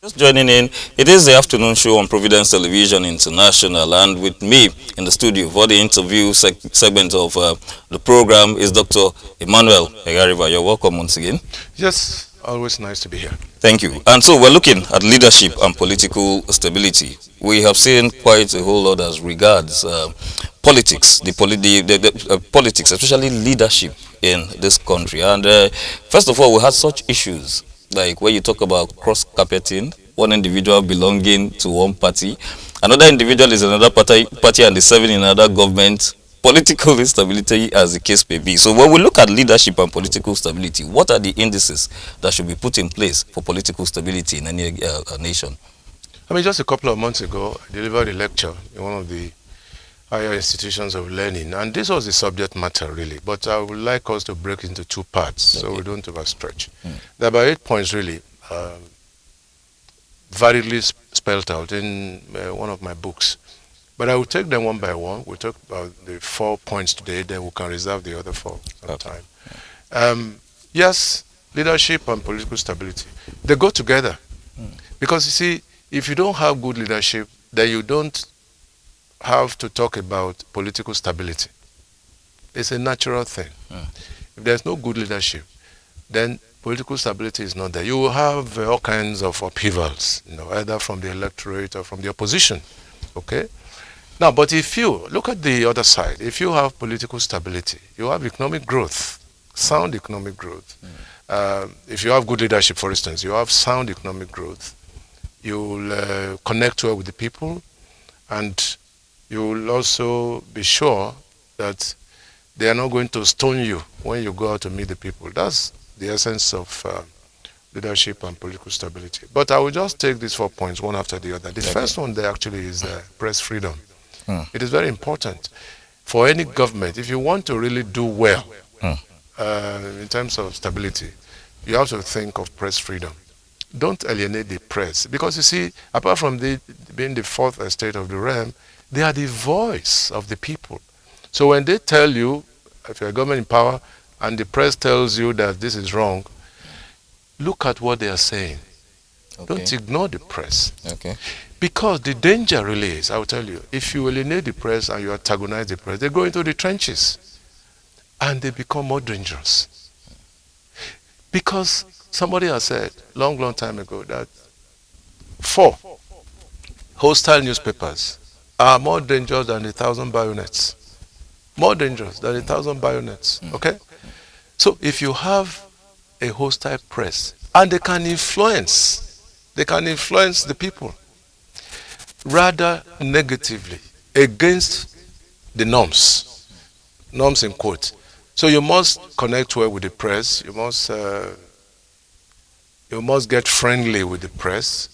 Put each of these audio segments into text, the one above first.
Just joining in, it is the afternoon show on Providence Television International, and with me in the studio for the interview segment of the program is Dr. Emmanuel Egariba. You're welcome once again. Yes, always nice to be here. Thank you. And so we're looking at leadership and political stability. We have seen quite a whole lot as regards politics, politics, especially leadership in this country. And first of all, we had such issues like when you talk about cross-carpeting, one individual belonging to one party, another individual is another party and is serving in another government, political instability as the case may be. So when we look at leadership and political stability, what are the indices that should be put in place for political stability in any nation? I mean, just a couple of months ago, I delivered a lecture in one of the higher institutions of learning, and this was the subject matter really, but I would like us to break into two parts so we don't overstretch. There are about 8 points really, validly spelled out in one of my books, but I will take them one by one. We'll talk about the 4 points today, then we can reserve the other 4 some time. Yes, leadership and political stability, they go together, because you see, if you don't have good leadership, then you don't have to talk about political stability. It's a natural thing. If there's no good leadership, then political stability is not there. You will have all kinds of upheavals, either from the electorate or from the opposition. Okay? Now, but if you look at the other side, if you have political stability, you have economic growth, sound economic growth. If you have good leadership, for instance, you have sound economic growth. You'll connect well with the people, and you will also be sure that they are not going to stone you when you go out to meet the people. That's the essence of leadership and political stability. But I will just take these 4 points one after the other. The first one there actually is press freedom. It is very important for any government. If you want to really do well in terms of stability, you have to think of press freedom. Don't alienate the press, because you see, apart from being the fourth estate of the realm, they are the voice of the people. So when they tell you, if you're a government in power, and the press tells you that this is wrong, look at what they are saying. Okay. Don't ignore the press. Okay. Because the danger really is, I will tell you, if you alienate the press and you antagonize the press, they go into the trenches and they become more dangerous. Because somebody has said long time ago that 4 hostile newspapers are more dangerous than 1,000 bayonets. More dangerous than 1,000 bayonets. Okay? So if you have a hostile press, and they can influence the people rather negatively against the norms in quotes. So you must connect well with the press. You must get friendly with the press,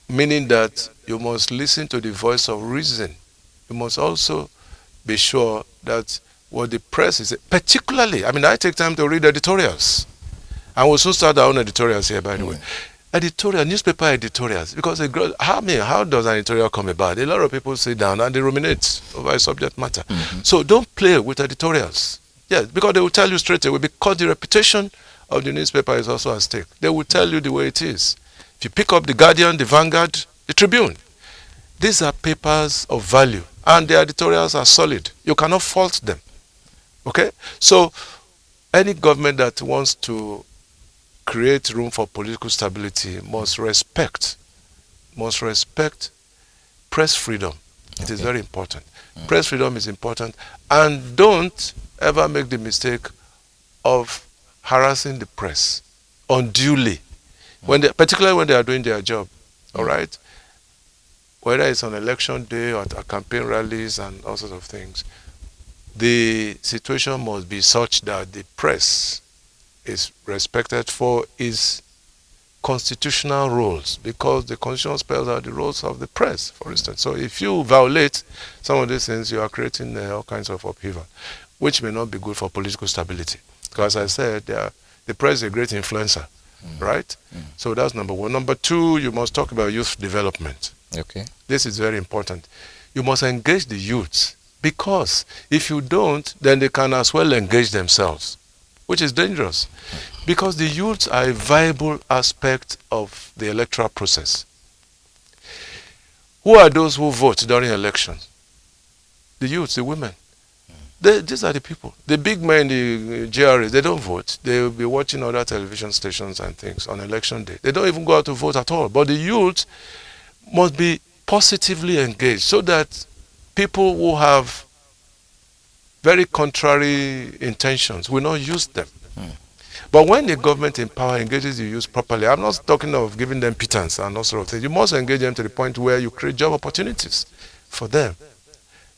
meaning that you must listen to the voice of reason. You must also be sure that what the press is, particularly, I mean, I take time to read editorials. And we'll soon start our own editorials here, by the way. Newspaper editorials, because how does an editorial come about? A lot of people sit down and they ruminate over a subject matter. So don't play with editorials. Yes, because they will tell you straight away, because the reputation of the newspaper is also at stake. They will tell you the way it is. If you pick up the Guardian, the Vanguard, the Tribune, these are papers of value, and the editorials are solid. You cannot fault them. Okay? So any government that wants to create room for political stability must respect press freedom. It is very important. Press freedom is important, and don't ever make the mistake of harassing the press unduly, particularly when they are doing their job. All right, whether it's on election day or at campaign rallies and all sorts of things, the situation must be such that the press is respected for its constitutional roles, because the constitution spells out the roles of the press, for instance. So if you violate some of these things, you are creating all kinds of upheaval, which may not be good for political stability. Because as I said, the press is a great influencer, right? So that's number one. Number two, you must talk about youth development. Okay. This is very important. You must engage the youths, because if you don't, then they can as well engage themselves, which is dangerous. Because the youths are a viable aspect of the electoral process. Who are those who vote during elections? The youths, the women. These are the people. The big men, the GRAs, they don't vote. They will be watching other television stations and things on election day. They don't even go out to vote at all. But the youth must be positively engaged so that people who have very contrary intentions will not use them. But when the government in power engages the youth properly, I'm not talking of giving them pittance and all sort of things. You must engage them to the point where you create job opportunities for them.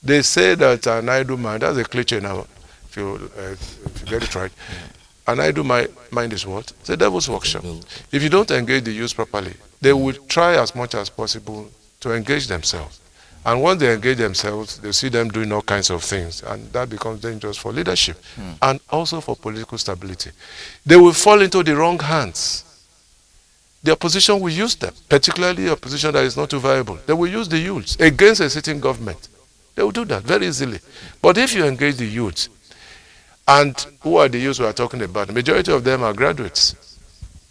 They say that an idle mind, that's a cliche now, if you get it right. An idle mind is what? It's a devil's workshop. If you don't engage the youth properly, they will try as much as possible to engage themselves. And once they engage themselves, they see them doing all kinds of things. And that becomes dangerous for leadership and also for political stability. They will fall into the wrong hands. The opposition will use them, particularly opposition that is not too viable. They will use the youths against a sitting government. They will do that very easily. But if you engage the youths, and who are the youths we are talking about? The majority of them are graduates.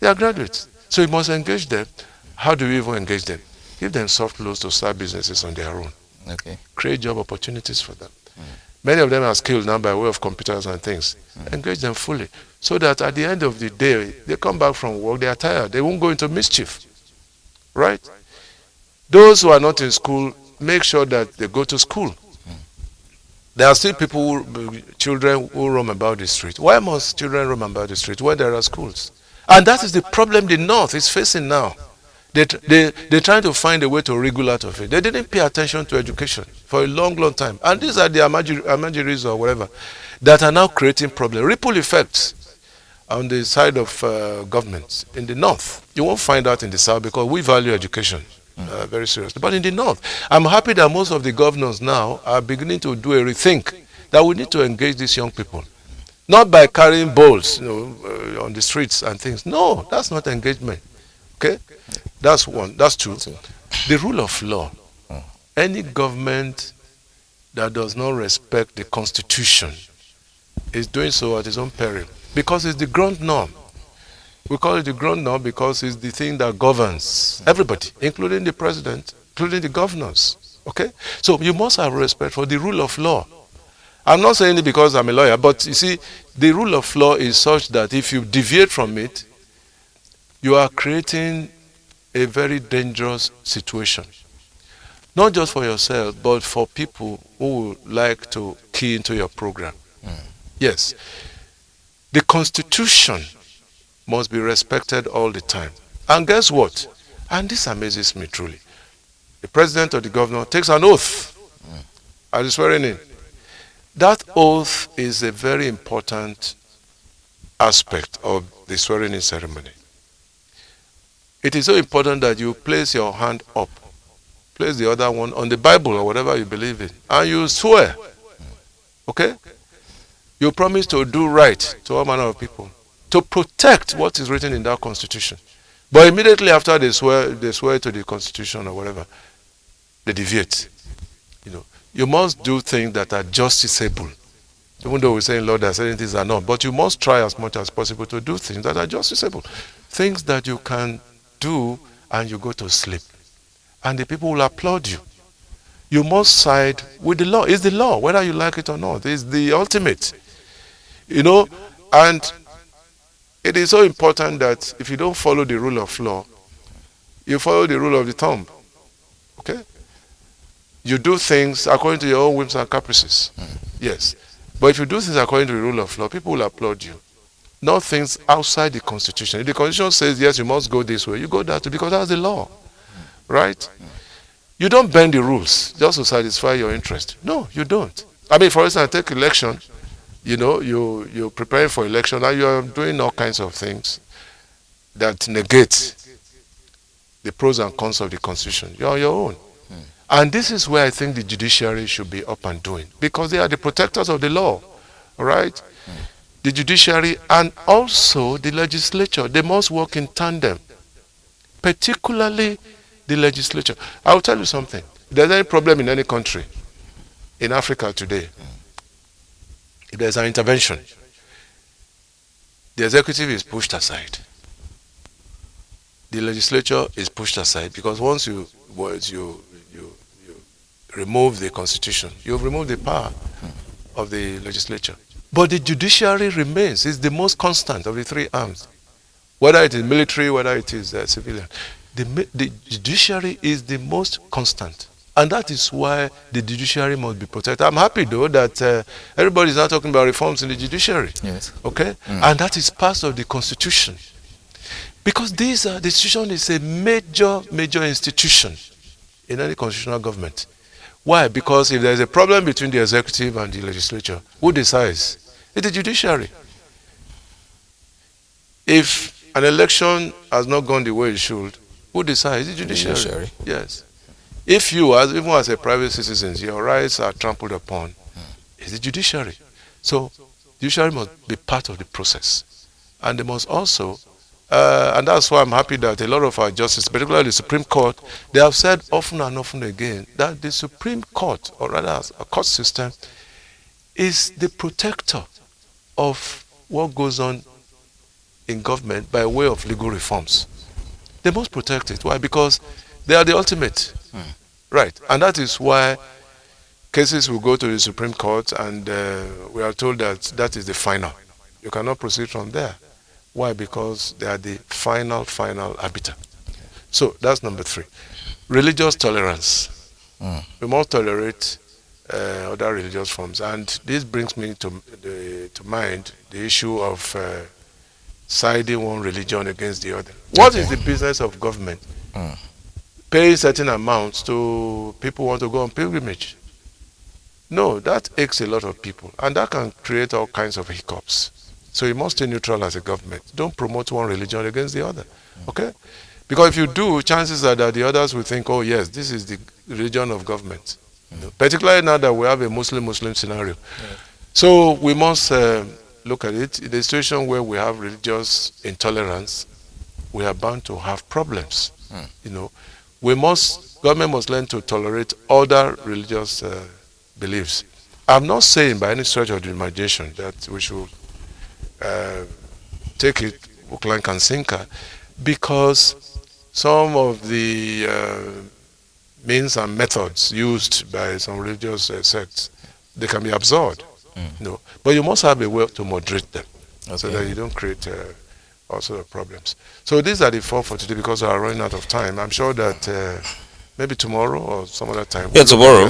They are graduates. So you must engage them. How do you even engage them? Give them soft loans to start businesses on their own. Okay. Create job opportunities for them. Many of them are skilled now by way of computers and things. Engage them fully so that at the end of the day, they come back from work, they are tired. They won't go into mischief. Right? Those who are not in school, make sure that they go to school. There are still people, children who roam about the street. Why must children roam about the street when there are schools? And that is the problem the North is facing now. They're trying to find a way to wriggle out of it. They didn't pay attention to education for a long, long time. And these are the Amajiris or whatever that are now creating problems. Ripple effects on the side of governments in the North. You won't find out in the South because we value education very seriously. But in the North, I'm happy that most of the governors now are beginning to do a rethink that we need to engage these young people. Not by carrying bowls on the streets and things. No, that's not engagement. Okay? That's one. That's two. The rule of law. Any government that does not respect the Constitution is doing so at its own peril. Because it's the ground norm. We call it the ground norm because it's the thing that governs everybody, including the president, including the governors. Okay? So you must have respect for the rule of law. I'm not saying it because I'm a lawyer, but you see, the rule of law is such that if you deviate from it, you are creating a very dangerous situation. Not just for yourself, but for people who would like to key into your program. Yes. The Constitution must be respected all the time. And guess what? And this amazes me truly. The president or the governor takes an oath at the swearing in. That oath is a very important aspect of the swearing in ceremony. It is so important that you place your hand up, place the other one on the Bible or whatever you believe in, and you swear. Okay? You promise to do right to all manner of people, to protect what is written in that Constitution. But immediately after they swear to the Constitution or whatever, they deviate. You must do things that are justiciable. Even though we say in law that certain things are not, but you must try as much as possible to do things that are justiciable. Things that you can do and you go to sleep. And the people will applaud you. You must side with the law. It's the law, whether you like it or not. It's the ultimate. And it is so important that if you don't follow the rule of law, you follow the rule of the thumb. Okay? You do things according to your own whims and caprices. Yes. But if you do things according to the rule of law, people will applaud you. Not things outside the Constitution. If the Constitution says, yes, you must go this way, you go that way because that's the law. Right? You don't bend the rules just to satisfy your interest. No, you don't. I mean, for instance, take election. You're preparing for election and you're doing all kinds of things that negate the pros and cons of the Constitution. You're on your own. And this is where I think the judiciary should be up and doing because they are the protectors of the law. Right? The judiciary and also the legislature, they must work in tandem, particularly the legislature. I will tell you something. If there's any problem in any country, in Africa today, if there's an intervention, the executive is pushed aside. The legislature is pushed aside because once you remove the constitution, you've removed the power of the legislature. But the judiciary remains. It's the most constant of the three arms. Whether it is military, whether it is civilian. The judiciary is the most constant. And that is why the judiciary must be protected. I'm happy, though, that everybody is now talking about reforms in the judiciary. Yes. Okay? And that is part of the constitution. Because the institution is a major institution in any constitutional government. Why? Because if there is a problem between the executive and the legislature, who decides? It's the judiciary. If an election has not gone the way it should, who decides? The judiciary. Yes. If you, even as a private citizen, your rights are trampled upon, it's the judiciary. So, the judiciary must be part of the process. And they must also, and that's why I'm happy that a lot of our justices, particularly the Supreme Court, they have said often and often again that the Supreme Court, or rather a court system, is the protector of what goes on in government by way of legal reforms. They must protect it. Why? Because they are the ultimate. Right. And that is why cases will go to the Supreme Court and we are told that that is the final. You cannot proceed from there. Why? Because they are the final arbiter. So that's number 3. Religious tolerance. We must tolerate other religious forms. And this brings me to mind the issue of siding one religion against the other. What is the business of government? Pay certain amounts to people who want to go on pilgrimage. No, that aches a lot of people. And that can create all kinds of hiccups. So you must stay neutral as a government. Don't promote one religion against the other. Okay? Because if you do, chances are that the others will think, oh yes, this is the religion of government. Particularly now that we have a Muslim scenario. So we must look at it. In a situation where we have religious intolerance, we are bound to have problems. Government must learn to tolerate other religious beliefs. I'm not saying by any stretch of the imagination that we should take it hook, line, and sinker, because some of the means and methods used by some religious sects, they can be absurd. But you must have a way to moderate them, so that you don't create all sorts of problems. So these are the 4 for today, because we are running out of time. I'm sure that maybe tomorrow or some other time. Yeah, tomorrow,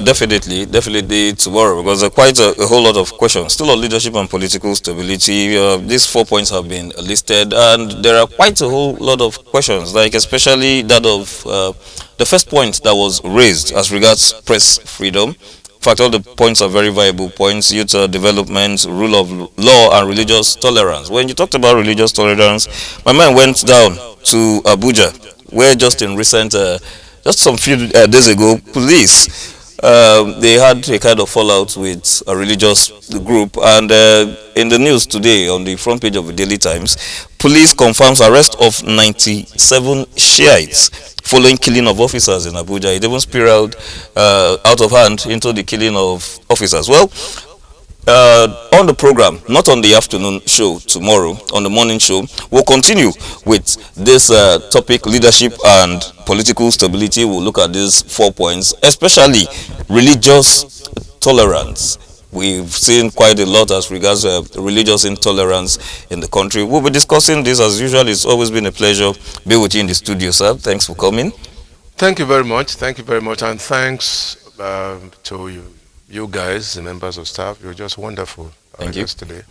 definitely tomorrow, because there are quite a whole lot of questions still on leadership and political stability. These 4 points have been listed, and there are quite a whole lot of questions, like especially that of the first point that was raised as regards press freedom. In fact, all the points are very viable points: youth development, rule of law, and religious tolerance. When you talked about religious tolerance, my mind went down to Abuja, where just in recent, just some few days ago, police, they had a kind of fallout with a religious group. And in the news today, on the front page of the Daily Times, police confirms arrest of 97 Shiites following killing of officers in Abuja. It even spiraled out of hand into the killing of officers. Well, on the program, not on the afternoon show tomorrow, on the morning show, we'll continue with this topic, leadership and political stability. We'll look at these 4 points, especially religious tolerance. We've seen quite a lot as regards religious intolerance in the country. We'll be discussing this as usual. It's always been a pleasure to be with you in the studio, sir. Thanks for coming. Thank you very much. Thank you very much. And thanks to you guys, the members of staff. You're just wonderful. Thank you. Today.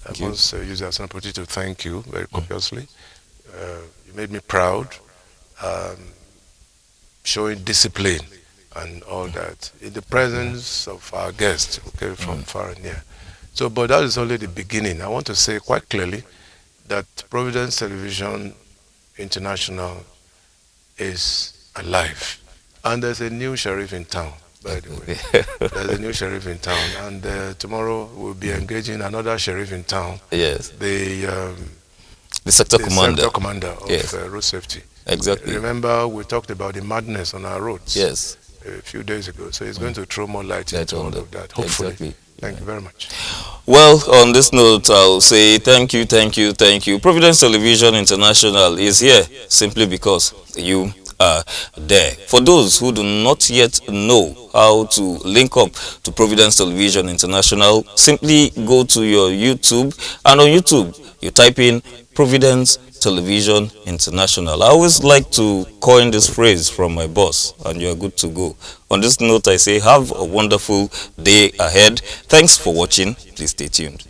I must use this as an opportunity to thank you very copiously. You made me proud, showing discipline and all that in the presence of our guests, from far and near. So, but that is only the beginning. I want to say quite clearly that Providence Television International is alive, and there's a new sheriff in town. By the way, there's a new sheriff in town, and tomorrow we'll be engaging another sheriff in town. Yes. The sector commander of yes. Road Safety. Exactly. Remember, we talked about the madness on our roads. Yes. A few days ago, so it's going to throw more light into all of that. Hopefully, exactly. Thank you very much. Well, on this note, I'll say thank you, thank you, thank you. Providence Television International is here simply because you are there. For those who do not yet know how to link up to Providence Television International, simply go to your YouTube, and on YouTube, you type in Providence Television International. I always like to coin this phrase from my boss, and you're good to go. On this note, I say have a wonderful day ahead. Thanks for watching. Please stay tuned.